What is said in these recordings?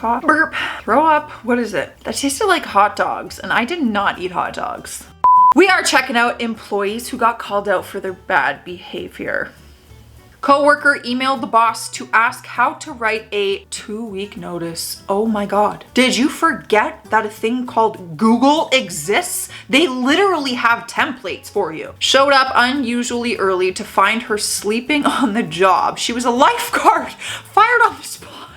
cough. Burp. Throw up. What is it? That tasted like hot dogs, and I did not eat hot dogs. We are checking out employees who got called out for their bad behavior. Coworker emailed the boss to ask how to write a 2-week notice. Oh my God. Did you forget that a thing called Google exists? They literally have templates for you. Showed up unusually early to find her sleeping on the job. She was a lifeguard, fired on the spot.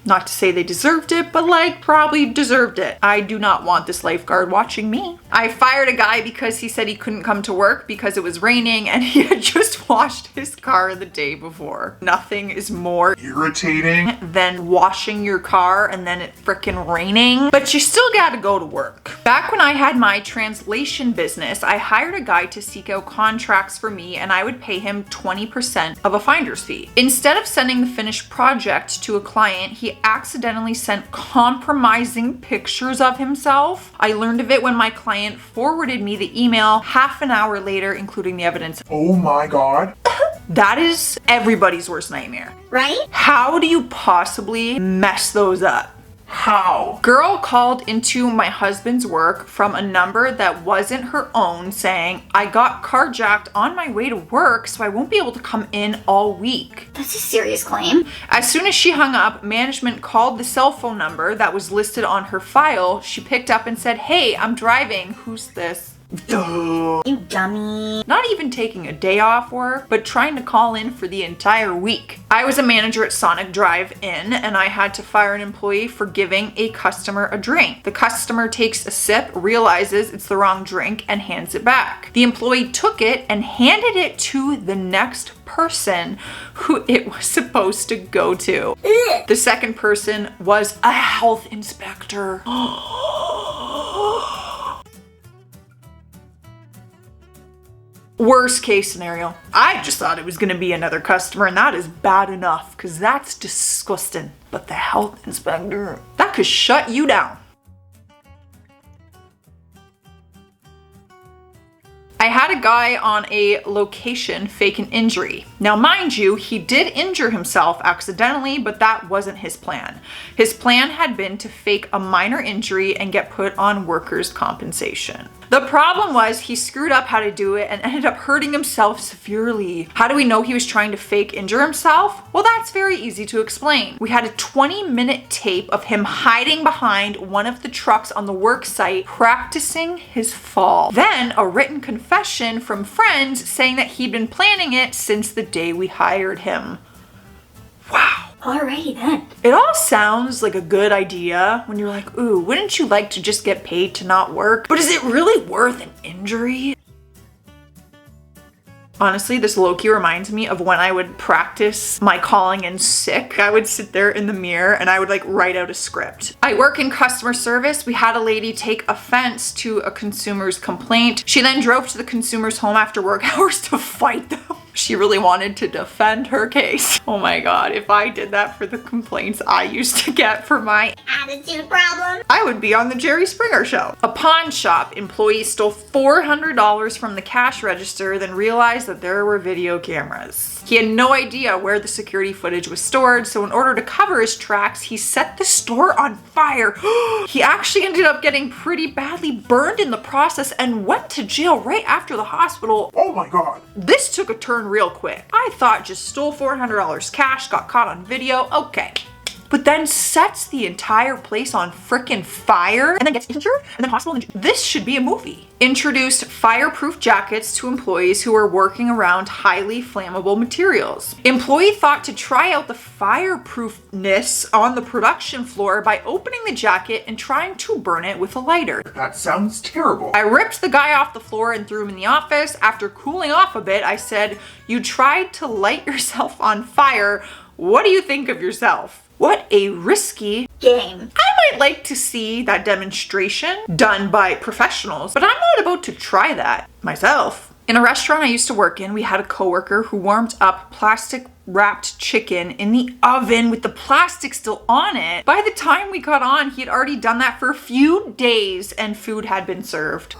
Not to say they deserved it, but like probably deserved it. I do not want this lifeguard watching me. I fired a guy because he said he couldn't come to work because it was raining and he had just washed his car the day before. Nothing is more irritating than washing your car and then it frickin' raining, but you still gotta go to work. Back when I had my translation business, I hired a guy to seek out contracts for me and I would pay him 20% of a finder's fee. Instead of sending the finished project to a client, he accidentally sent compromising pictures of himself. I learned of it when my client forwarded me the email half an hour later, including the evidence. Oh my God. That is everybody's worst nightmare. Right? How do you possibly mess those up? How? Girl called into my husband's work from a number that wasn't her own saying, I got carjacked on my way to work, so I won't be able to come in all week. That's a serious claim. As soon as she hung up, management called the cell phone number that was listed on her file. She picked up and said, hey, I'm driving. Who's this? Duh. You dummy. Not even taking a day off work, but trying to call in for the entire week. I was a manager at Sonic Drive-In and I had to fire an employee for giving a customer a drink. The customer takes a sip, realizes it's the wrong drink, and hands it back. The employee took it and handed it to the next person who it was supposed to go to. The second person was a health inspector. Worst case scenario, I just thought it was gonna be another customer and that is bad enough because that's disgusting. But the health inspector, that could shut you down. I had a guy on a location fake an injury. Now, mind you, he did injure himself accidentally, but that wasn't his plan. His plan had been to fake a minor injury and get put on workers' compensation. The problem was he screwed up how to do it and ended up hurting himself severely. How do we know he was trying to fake injure himself? Well, that's very easy to explain. We had a 20-minute tape of him hiding behind one of the trucks on the work site practicing his fall. Then a written confession from friends saying that he'd been planning it since the day we hired him. Wow. Alrighty then. It all sounds like a good idea when you're like, ooh, wouldn't you like to just get paid to not work? But is it really worth an injury? Honestly, this low-key reminds me of when I would practice my calling in sick. I would sit there in the mirror and I would like write out a script. I work in customer service. We had a lady take offense to a consumer's complaint. She then drove to the consumer's home after work hours to fight them. She really wanted to defend her case. Oh my God, if I did that for the complaints I used to get for my Attitude problem. I would be on the Jerry Springer show. A pawn shop employee stole $400 from the cash register, then realized that there were video cameras. He had no idea where the security footage was stored, so in order to cover his tracks, he set the store on fire. He actually ended up getting pretty badly burned in the process and went to jail right after the hospital. Oh my God. This took a turn real quick. I thought just stole $400 cash, got caught on video, okay. But then sets the entire place on frickin' fire and then gets injured and then hospital. This should be a movie. Introduced fireproof jackets to employees who were working around highly flammable materials. Employee thought to try out the fireproofness on the production floor by opening the jacket and trying to burn it with a lighter. That sounds terrible. I ripped the guy off the floor and threw him in the office. After cooling off a bit, I said, "You tried to light yourself on fire. What do you think of yourself?" What a risky game. I might like to see that demonstration done by professionals, but I'm not about to try that myself. In a restaurant I used to work in, we had a coworker who warmed up plastic wrapped chicken in the oven with the plastic still on it. By the time we got on, he had already done that for a few days and food had been served.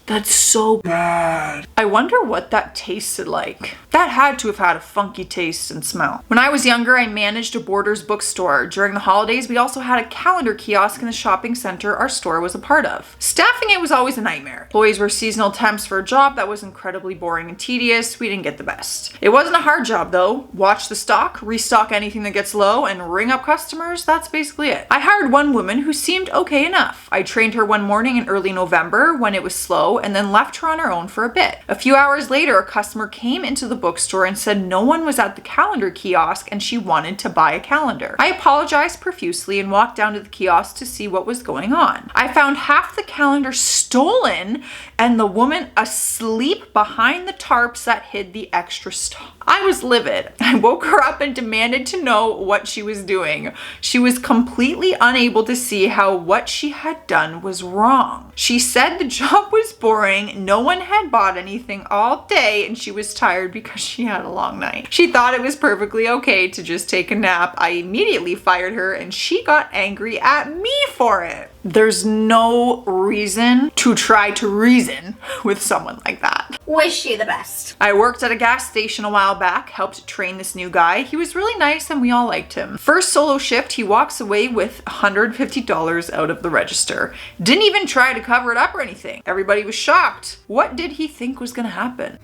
That's so Bad. I wonder what that tasted like. That had to have had a funky taste and smell. When I was younger, I managed a Borders bookstore. During the holidays, we also had a calendar kiosk in the shopping center our store was a part of. Staffing it was always a nightmare. Employees were seasonal temps for a job that was incredibly boring and tedious. We didn't get the best. It wasn't a hard job though. Watch the stock, restock anything that gets low, and ring up customers. That's basically it. I hired one woman who seemed okay enough. I trained her one morning in early November when it was slow and then left her on her own for a bit. A few hours later, a customer came into the bookstore and said no one was at the calendar kiosk and she wanted to buy a calendar. I apologized profusely and walked down to the kiosk to see what was going on. I found half the calendar stolen and the woman asleep behind the tarps that hid the extra stock. I was livid. I woke her up and demanded to know what she was doing. She was completely unable to see how what she had done was wrong. She said the job was boring, no one had bought anything all day, and she was tired because she had a long night. She thought it was perfectly okay to just take a nap. I immediately fired her and she got angry at me for it. There's no reason to try to reason with someone like that. Wish you the best. I worked at a gas station a while back, helped train this new guy. He was really nice and we all liked him. First solo shift, he walks away with $150 out of the register. Didn't even try to cover it up or anything. Everybody was shocked. What did he think was gonna happen?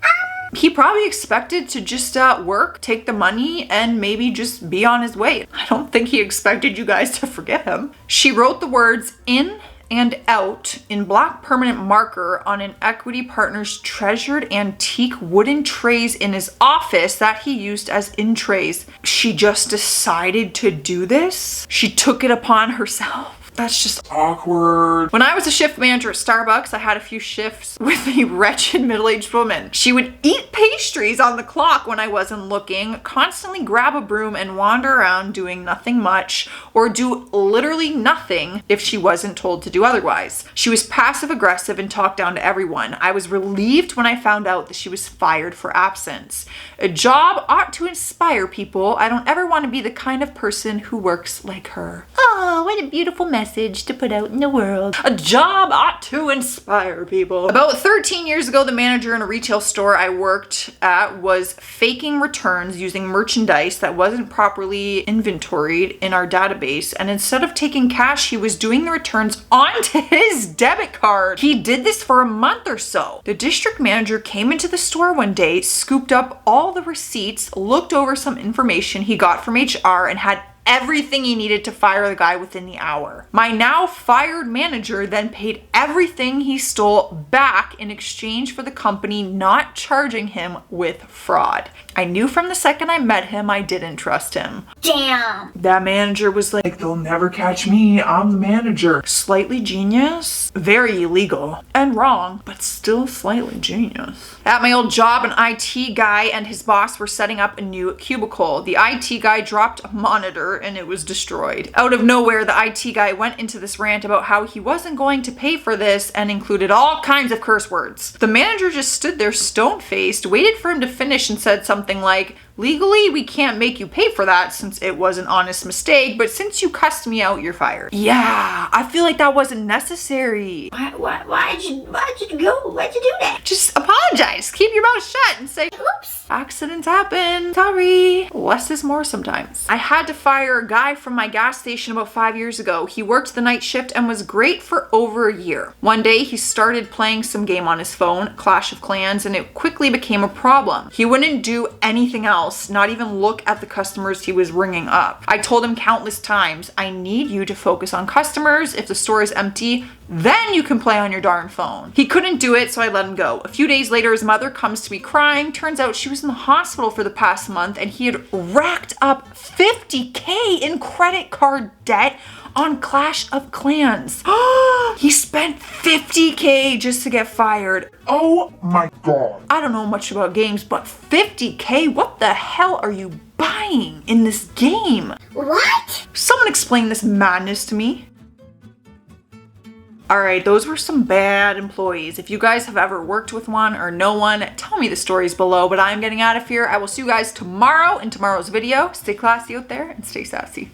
He probably expected to just work, take the money, and maybe just be on his way. I don't think he expected you guys to forget him. She wrote the words in and out in black permanent marker on an equity partner's treasured antique wooden trays in his office that he used as in trays. She just decided to do this? She took it upon herself. That's just Awkward. When I was a shift manager at Starbucks, I had a few shifts with a wretched middle-aged woman. She would eat pastries on the clock when I wasn't looking, constantly grab a broom and wander around doing nothing much, or do literally nothing if she wasn't told to do otherwise. She was passive-aggressive and talked down to everyone. I was relieved when I found out that she was fired for absence. A job ought to inspire people. I don't ever want to be the kind of person who works like her. Oh, what a beautiful message to put out in the world. A job ought to inspire people. About 13 years ago, the manager in a retail store I worked at was faking returns using merchandise that wasn't properly inventoried in our database, and instead of taking cash, he was doing the returns onto his debit card. He did this for a month or so. The district manager came into the store one day, scooped up all the receipts, looked over some information he got from HR, and had everything he needed to fire the guy within the hour. My now fired manager then paid everything he stole back in exchange for the company not charging him with fraud. I knew from the second I met him I didn't trust him. Damn. That manager was like, They'll never catch me. I'm the manager. slightly genius, very illegal, and wrong, but still slightly genius. At my old job, an IT guy and his boss were setting up a new cubicle. The IT guy dropped a monitor and it was destroyed. Out of nowhere, the IT guy went into this rant about how he wasn't going to pay for this and included all kinds of curse words. The manager just stood there stone-faced, waited for him to finish and said something like, legally, we can't make you pay for that since it was an honest mistake, but since you cussed me out, you're fired. Yeah, I feel like that wasn't necessary. Why'd you do that? Just apologize. Keep your mouth shut and say, Oops. accidents happen. Sorry. Less is more sometimes. I had to fire a guy from my gas station about 5 years ago. He worked the night shift and was great for over a year. One day he started playing some game on his phone, Clash of Clans, and it quickly became a problem. He wouldn't do anything else, not even look at the customers he was ringing up. I told him countless times, I need you to focus on customers. If the store is empty, then you can play on your darn phone. He couldn't do it, so I let him go. A few days later, his mother comes to me crying. Turns out she was in the hospital for the past month and he had racked up $50K in credit card debt on Clash of Clans. He spent $50K just to get fired. Oh my god. I don't know much about games, but $50K? What the hell are you buying in this game? What? Someone explain this madness to me. All right, those were some bad employees. If you guys have ever worked with one or know one, tell me the stories below, but I'm getting out of here. I will see you guys tomorrow in tomorrow's video. Stay classy out there and stay sassy.